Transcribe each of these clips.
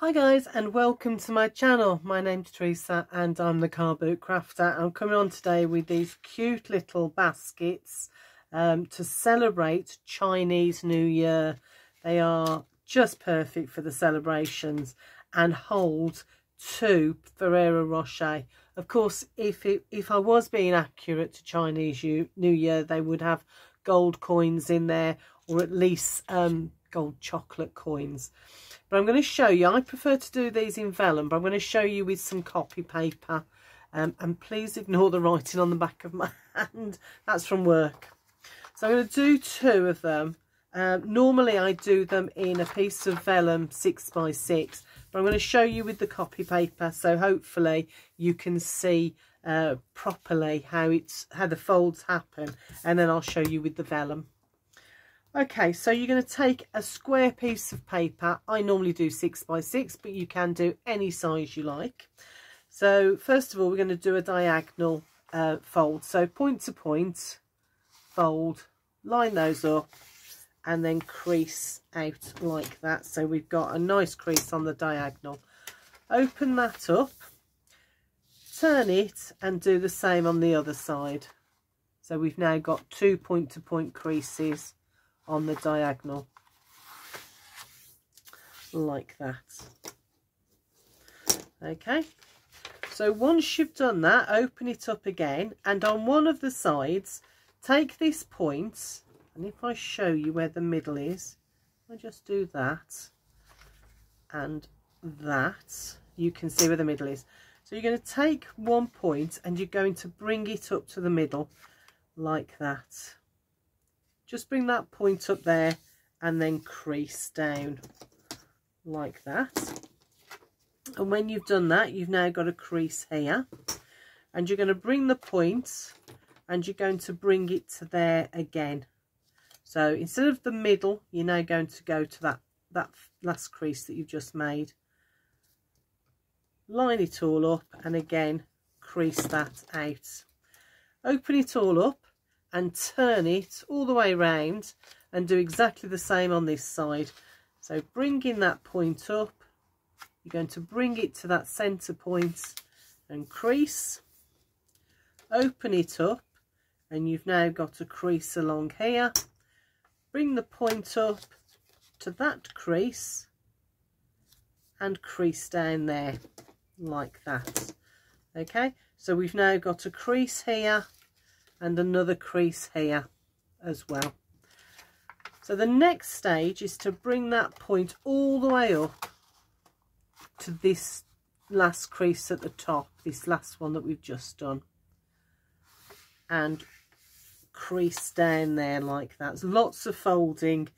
Hi guys, and welcome to my channel. My name's Teresa and I'm the Car Boot Crafter. I'm coming on today with these cute little baskets to celebrate Chinese New Year. They are just perfect for the celebrations and hold two Ferrero Rocher. Of course, if I was being accurate to Chinese New Year, they would have gold coins in there, or at least gold chocolate coins. But I'm going to show you, I prefer to do these in vellum, but I'm going to show you with some copy paper. And please ignore the writing on the back of my hand. That's from work. So I'm going to do two of them. Normally I do them in a piece of vellum 6x6, but I'm going to show you with the copy paper, so hopefully you can see properly how the folds happen, and then I'll show you with the vellum. Okay, so you're going to take a square piece of paper. I normally do 6x6, but you can do any size you like. So first of all, we're going to do a diagonal fold. So point to point, fold, line those up, and then crease out like that. So we've got a nice crease on the diagonal. Open that up, turn it, and do the same on the other side. So we've now got two point to point creases on the diagonal like that. Okay, so once you've done that, open it up again, and on one of the sides take this point, and if I show you where the middle is, I just do that and that, you can see where the middle is. So you're going to take one point and you're going to bring it up to the middle like that. Just bring that point up there and then crease down like that. And when you've done that, you've now got a crease here, and you're going to bring the point and you're going to bring it to there again. So instead of the middle, you're now going to go to that last crease that you've just made. Line it all up and again crease that out. Open it all up and turn it all the way around and do exactly the same on this side. So bringing that point up, you're going to bring it to that centre point and crease. Open it up, and you've now got a crease along here. Bring the point up to that crease and crease down there like that. Okay, so we've now got a crease here and another crease here as well. So the next stage is to bring that point all the way up to this last crease at the top, this last one that we've just done, and crease down there like that. There's lots of folding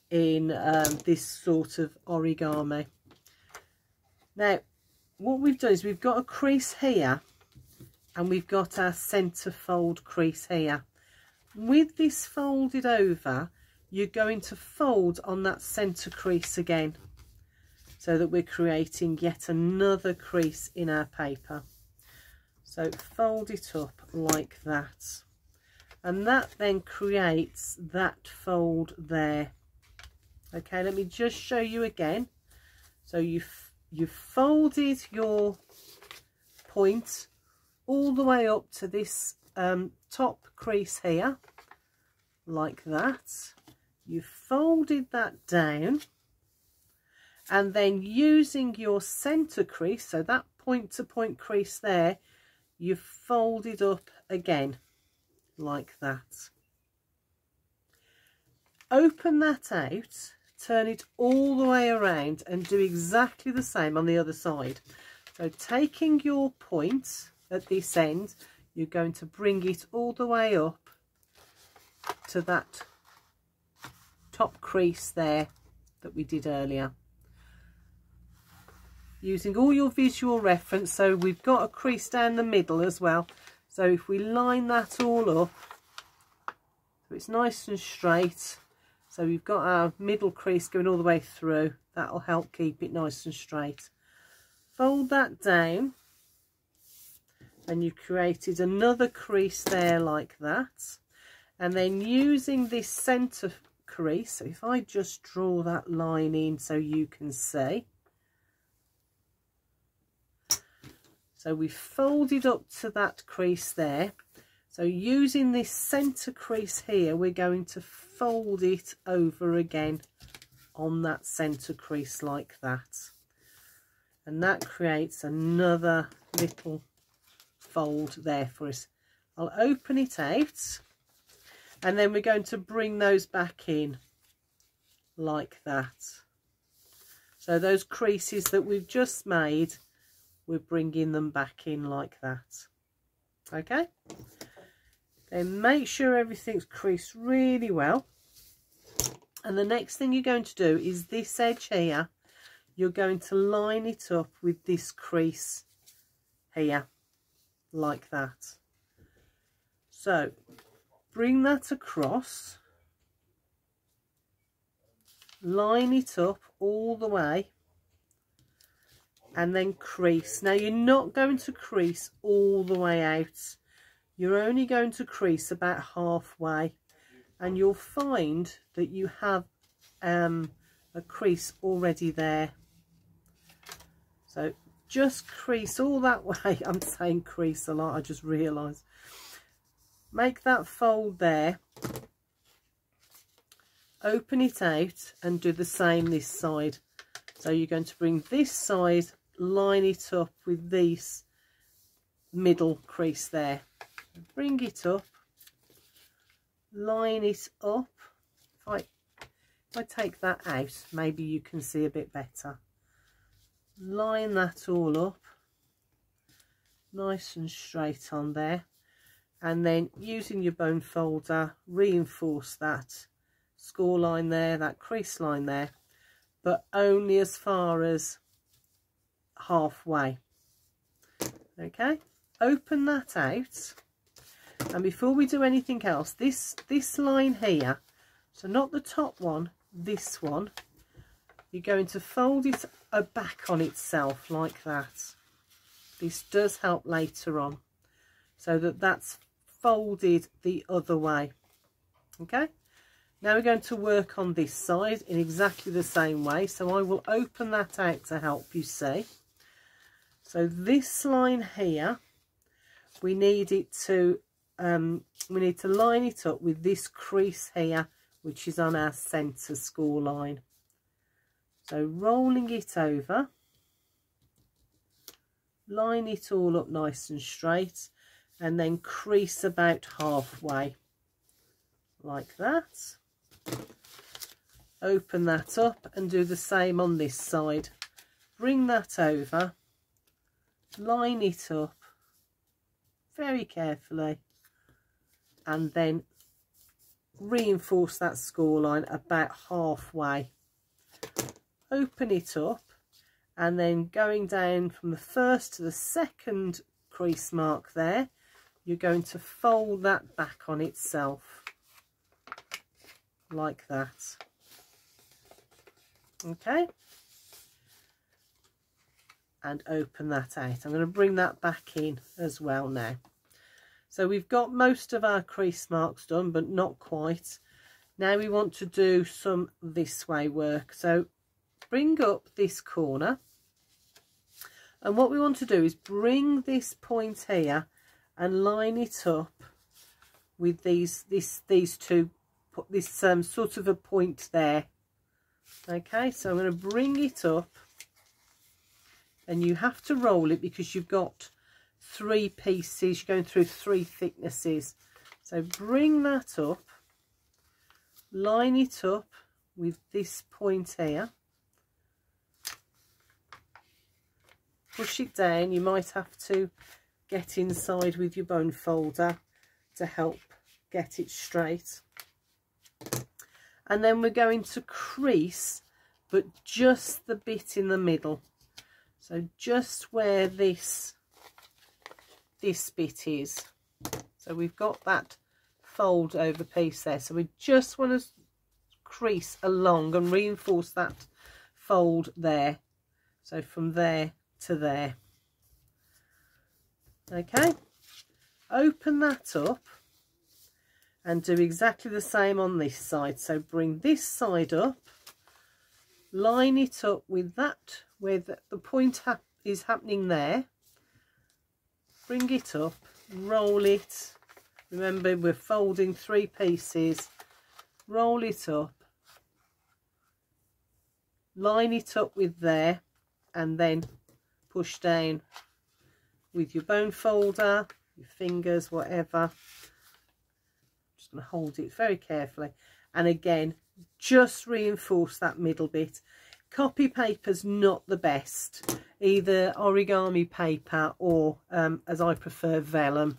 in this sort of origami. Now what we've done is we've got a crease here and we've got our centre fold crease here. With this folded over, you're going to fold on that centre crease again, so that we're creating yet another crease in our paper. So fold it up like that, and that then creates that fold there. Okay, let me just show you again. So you've folded your point all the way up to this top crease here like that. You folded that down, and then using your center crease, so that point to point crease there, you folded up again like that. Open that out, turn it all the way around, and do exactly the same on the other side. So taking your point at this end, you're going to bring it all the way up to that top crease there that we did earlier, using all your visual reference. So we've got a crease down the middle as well, so if we line that all up so it's nice and straight, so we've got our middle crease going all the way through, that'll help keep it nice and straight. Fold that down, and you've created another crease there like that, and then using this centre crease, so if I just draw that line in so you can see, So we folded up to that crease there. So using this center crease here, we're going to fold it over again on that center crease like that. And that creates another little fold there for us. I'll open it out, and then we're going to bring those back in like that. So those creases that we've just made, we're bringing them back in like that. Okay, then make sure everything's creased really well. And the next thing you're going to do is this edge here, you're going to line it up with this crease here like that. So bring that across, line it up all the way, and then crease. Now you're not going to crease all the way out, you're only going to crease about halfway, and you'll find that you have a crease already there. So just crease all that way. I'm saying crease a lot, I just realised. Make that fold there, open it out, and do the same this side. So you're going to bring this side, line it up with this middle crease there. Bring it up, line it up. If I take that out, maybe you can see a bit better. Line that all up, nice and straight on there. And then using your bone folder, reinforce that score line there, that crease line there, but only as far as halfway. Okay, open that out, and before we do anything else, this line here, so not the top one, this one, you're going to fold it back on itself like that. This does help later on, so that that's folded the other way. Okay, now we're going to work on this side in exactly the same way, so I will open that out to help you see. So this line here, we need it to line it up with this crease here, which is on our center score line. So rolling it over, line it all up nice and straight, and then crease about halfway like that. Open that up and do the same on this side. Bring that over, line it up very carefully, and then reinforce that score line about halfway. Open it up, and then going down from the first to the second crease mark there, you're going to fold that back on itself like that. Okay, and open that out. I'm going to bring that back in as well now. So we've got most of our crease marks done, but not quite. Now we want to do some this way work. So bring up this corner, and what we want to do is bring this point here and line it up with these two, this sort of a point there. Okay, so I'm going to bring it up, and you have to roll it because you've got 3 pieces, you're going through 3 thicknesses. So bring that up, line it up with this point here, push it down. You might have to get inside with your bone folder to help get it straight. And then we're going to crease, but just the bit in the middle. So just where this bit is. So we've got that fold over piece there. So we just want to crease along and reinforce that fold there. So from there to there. Okay, open that up and do exactly the same on this side. So bring this side up, line it up with that, where the point is happening there, bring it up, roll it. Remember, we're folding 3 pieces. Roll it up, line it up with there, and then push down with your bone folder, your fingers, whatever. Just going to hold it very carefully, and again just reinforce that middle bit. Copy paper's not the best, either origami paper or as I prefer, vellum,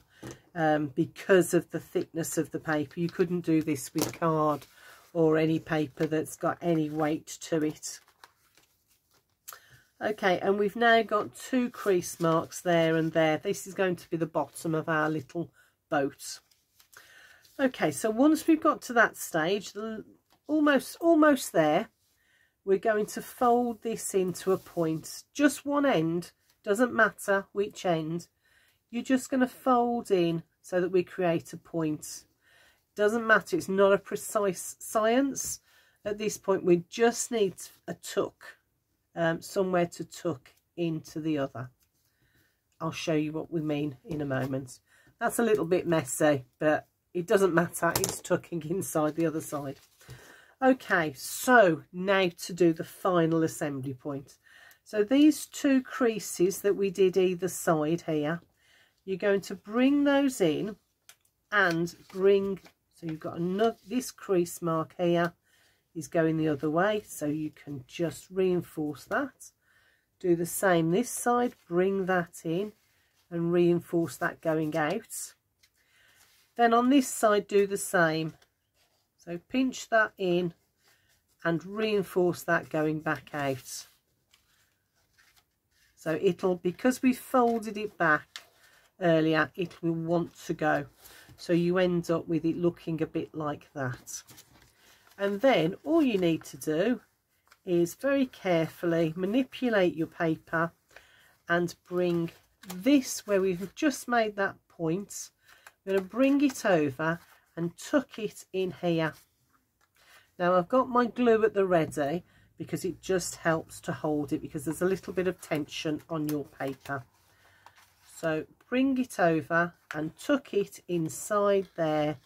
because of the thickness of the paper. You couldn't do this with card or any paper that's got any weight to it. Okay, and we've now got 2 crease marks there and there. This is going to be the bottom of our little boat. Okay, so once we've got to that stage, almost there, we're going to fold this into a point. Just one end, doesn't matter which end. You're just going to fold in so that we create a point. Doesn't matter, it's not a precise science. At this point, we just need a tuck, somewhere to tuck into the other. I'll show you what we mean in a moment. That's a little bit messy, but it doesn't matter, it's tucking inside the other side. Okay, so now to do the final assembly point. So these 2 creases that we did either side here, you're going to bring those in and bring, so you've got another, this crease mark here is going the other way, so you can just reinforce that. Do the same this side, bring that in and reinforce that going out. Then on this side do the same. So pinch that in and reinforce that going back out. So it'll, because we folded it back earlier, it will want to go. So you end up with it looking a bit like that. And then all you need to do is very carefully manipulate your paper and bring this, where we've just made that point, I'm going to bring it over and tuck it in here. Now I've got my glue at the ready because it just helps to hold it, because there's a little bit of tension on your paper. So bring it over and tuck it inside there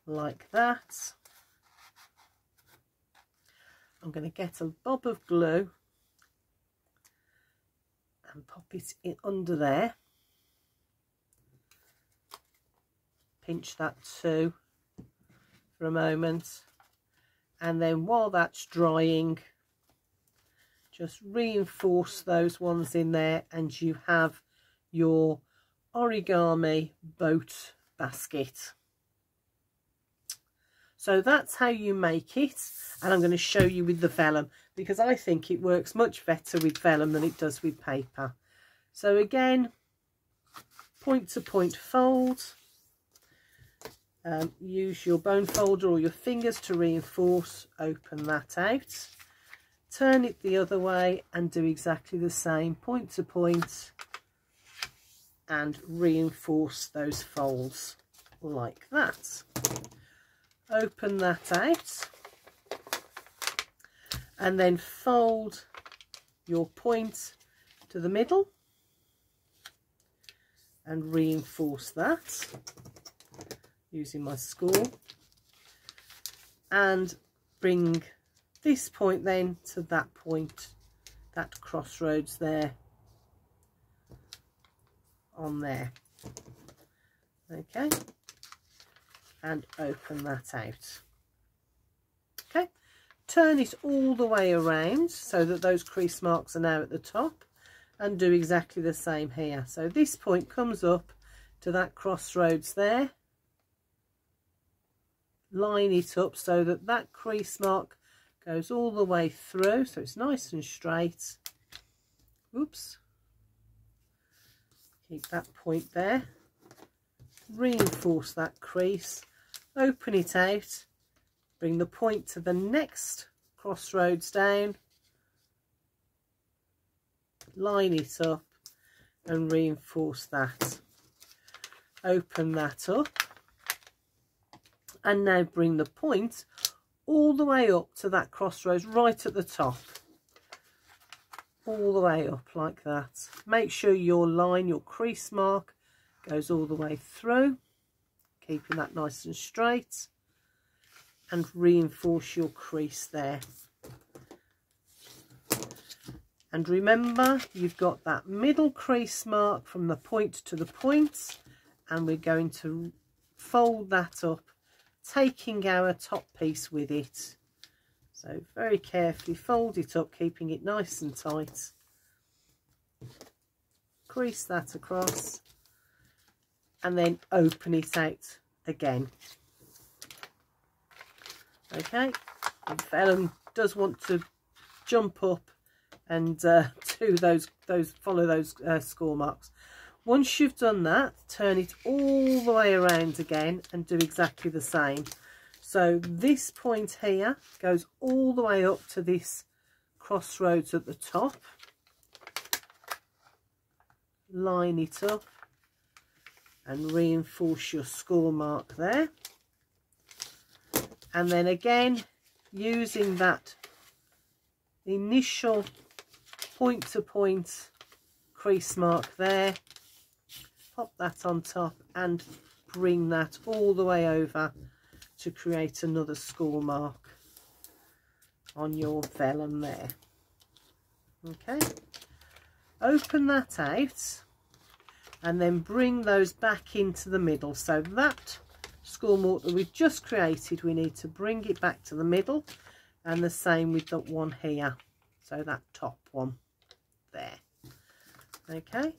like that. I'm going to get a bob of glue and pop it in under there. Pinch that too for a moment, and then while that's drying, just reinforce those ones in there, and you have your origami boat basket. So that's how you make it, and I'm going to show you with the vellum, because I think it works much better with vellum than it does with paper. So again, point to point fold. Use your bone folder or your fingers to reinforce, open that out, turn it the other way and do exactly the same, point to point, and reinforce those folds like that. Open that out and then fold your point to the middle and reinforce that using my score, and bring this point then to that point, that crossroads there on there. Okay, and open that out. Okay, turn it all the way around so that those crease marks are now at the top, and do exactly the same here. So this point comes up to that crossroads there, line it up so that that crease mark goes all the way through, so it's nice and straight. Oops, keep that point there, reinforce that crease, open it out, bring the point to the next crossroads down, line it up and reinforce that, open that up, and now bring the point all the way up to that crossroads right at the top, all the way up like that. Make sure your line, your crease mark, goes all the way through, keeping that nice and straight, and reinforce your crease there. And remember, you've got that middle crease mark from the point to the point, and we're going to fold that up, taking our top piece with it. So very carefully fold it up, keeping it nice and tight. Crease that across, and then open it out again. Okay, the vellum does want to jump up and follow those score marks. Once you've done that, turn it all the way around again and do exactly the same. So this point here goes all the way up to this crossroads at the top. Line it up and reinforce your score mark there. And then again, using that initial point to point crease mark there, pop that on top and bring that all the way over to create another score mark on your vellum there. Okay, open that out and then bring those back into the middle. So that score mark that we've just created, we need to bring it back to the middle, and the same with that one here, so that top one there. Okay,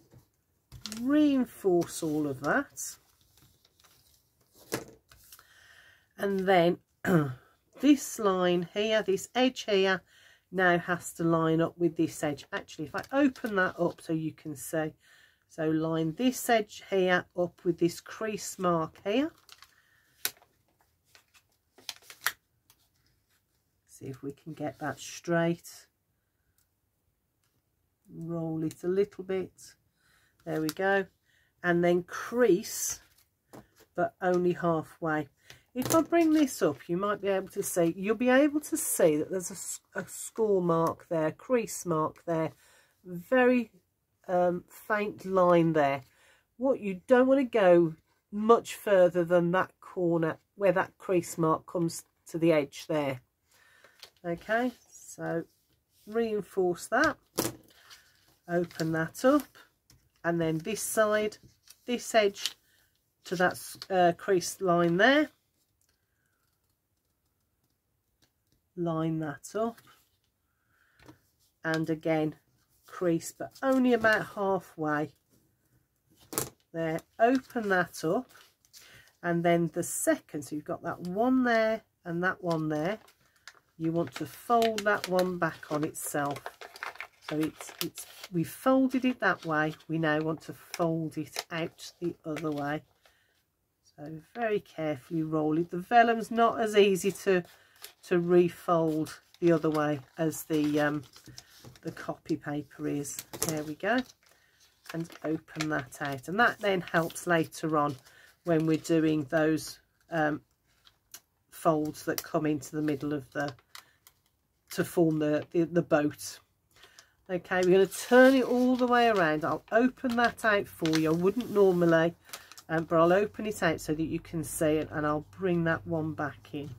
reinforce all of that, and then this line here, this edge here, now has to line up with this edge. Actually, if I open that up so you can see, so line this edge here up with this crease mark here. See if we can get that straight. Roll it a little bit. There we go. And then crease, but only halfway. If I bring this up, you might be able to see, you'll be able to see that there's a score mark there, crease mark there, very faint line there. What you don't want to go much further than that corner where that crease mark comes to the edge there. Okay, so reinforce that, open that up, and then this side, this edge to that crease line there, line that up, and again crease, but only about halfway there. Open that up, and then the second, so you've got that one there and that one there, you want to fold that one back on itself. So we've folded it that way, we now want to fold it out the other way. So very carefully roll it. The vellum's not as easy to refold the other way as the copy paper is. There we go, and open that out, and that then helps later on when we're doing those folds that come into the middle of to form the boat. Okay, we're going to turn it all the way around. I'll open that out for you. I wouldn't normally, but I'll open it out so that you can see it, and I'll bring that one back in.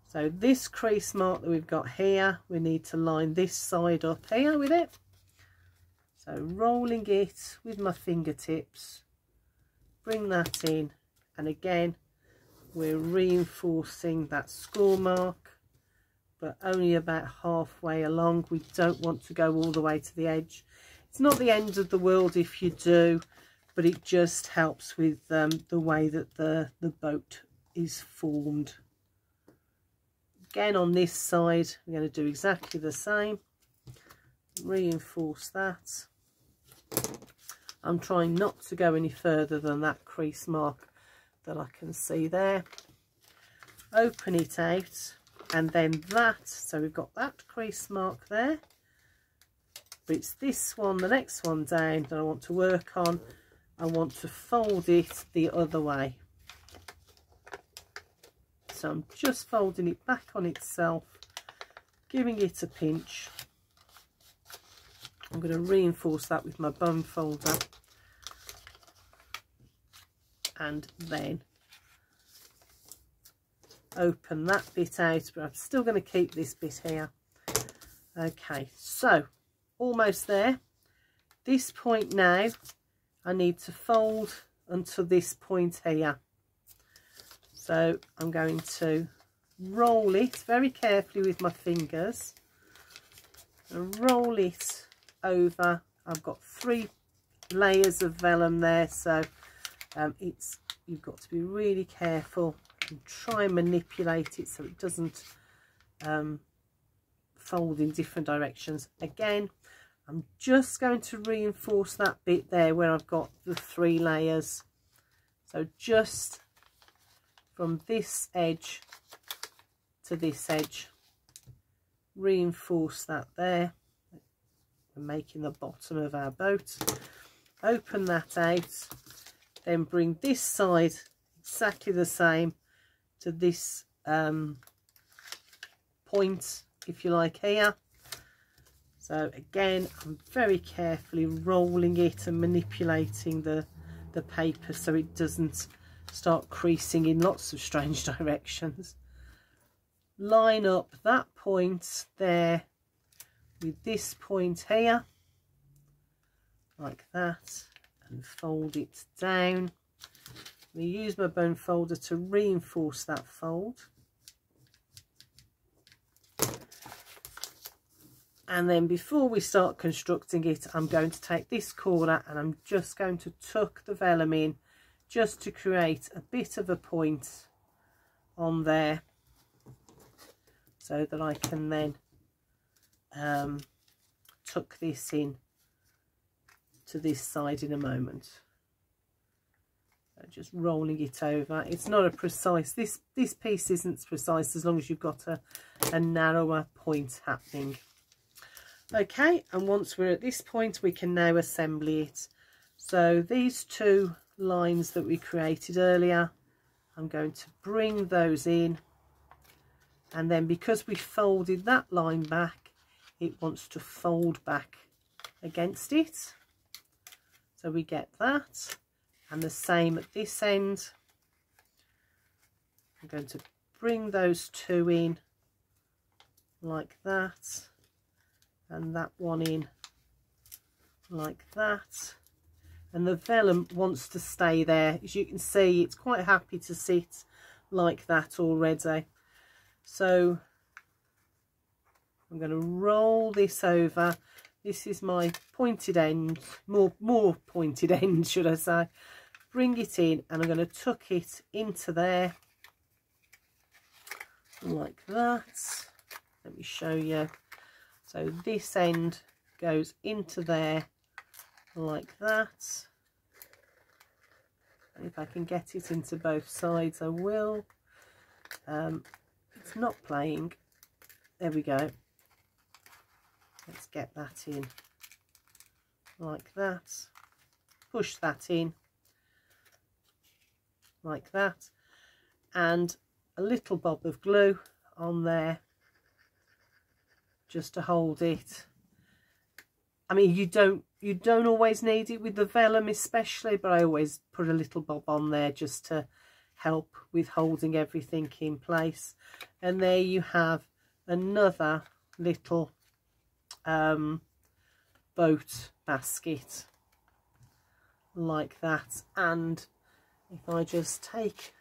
So this crease mark that we've got here, we need to line this side up here with it. So rolling it with my fingertips, bring that in, and again we're reinforcing that score mark, but only about halfway along. We don't want to go all the way to the edge. It's not the end of the world if you do, but it just helps with the way that the boat is formed. Again, on this side, we're going to do exactly the same. Reinforce that. I'm trying not to go any further than that crease mark that I can see there. Open it out, and then that, so we've got that crease mark there, but it's this one, the next one down, that I want to work on. I want to fold it the other way. So I'm just folding it back on itself, giving it a pinch. I'm going to reinforce that with my bone folder. and then open that bit out, but I'm still going to keep this bit here. Okay, so almost there. This point now, I need to fold until this point here. So I'm going to roll it very carefully with my fingers and roll it over. I've got 3 layers of vellum there, so you've got to be really careful and try and manipulate it so it doesn't fold in different directions. Again, I'm just going to reinforce that bit there where I've got the 3 layers. So just from this edge to this edge, reinforce that there. We're making the bottom of our boat. Open that out, then bring this side exactly the same to this point, if you like, here. So again, I'm very carefully rolling it and manipulating the paper so it doesn't start creasing in lots of strange directions. Line up that point there with this point here, like that, and fold it down. We use my bone folder to reinforce that fold. And then before we start constructing it, I'm going to take this corner and I'm just going to tuck the vellum in just to create a bit of a point on there so that I can then tuck this in to this side in a moment. So just rolling it over. It's not a precise, this piece isn't precise as long as you've got a narrower point happening. Okay, and once we're at this point, we can now assemble it. So these 2 lines that we created earlier, I'm going to bring those in, and then because we folded that line back, it wants to fold back against it. So we get that, and the same at this end. I'm going to bring those 2 in like that, and that one in like that, and the vellum wants to stay there. As you can see, it's quite happy to sit like that already. So I'm going to roll this over. This is my pointed end, more pointed end should I say. Bring it in, and I'm going to tuck it into there like that. Let me show you. So this end goes into there like that. And if I can get it into both sides, I will. It's not playing. There we go. Let's get that in like that. Push that in like that. And a little bob of glue on there just to hold it. I mean, you don't always need it with the vellum especially, but I always put a little bob on there just to help with holding everything in place. And there you have another little boat basket like that. And if I just take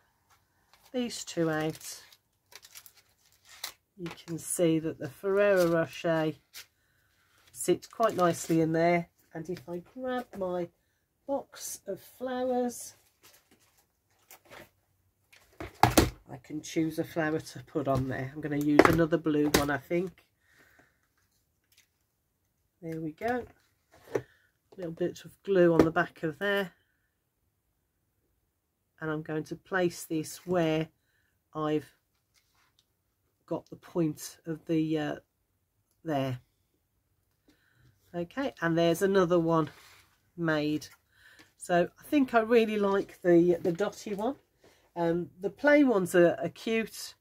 these 2 out, you can see that the Ferrero Rocher sits quite nicely in there. And if I grab my box of flowers, I can choose a flower to put on there. I'm going to use another blue one, I think. There we go. A little bit of glue on the back of there. And I'm going to place this where I've got the point of the there. Okay, and there's another one made. So I think I really like the dotty one. The plain ones are cute,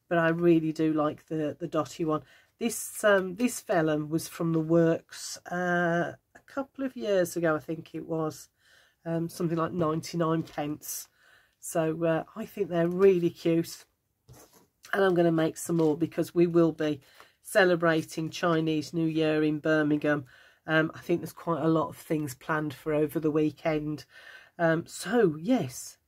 but I really do like the dotty one. This this vellum was from the works a couple of years ago, I think it was, something like 99 pence. So I think they're really cute, and I'm going to make some more because we will be celebrating Chinese New Year in Birmingham. I think there's quite a lot of things planned for over the weekend. So yes,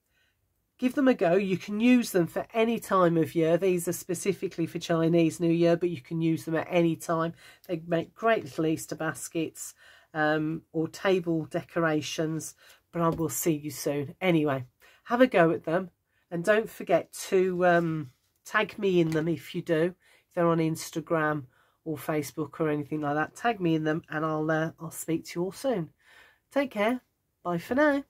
give them a go. You can use them for any time of year. These are specifically for Chinese New Year, but you can use them at any time. They make great little Easter baskets or table decorations, but I will see you soon. Anyway, have a go at them, and don't forget to tag me in them if you do. If they're on Instagram or Facebook or anything like that, tag me in them, and I'll speak to you all soon. Take care. Bye for now.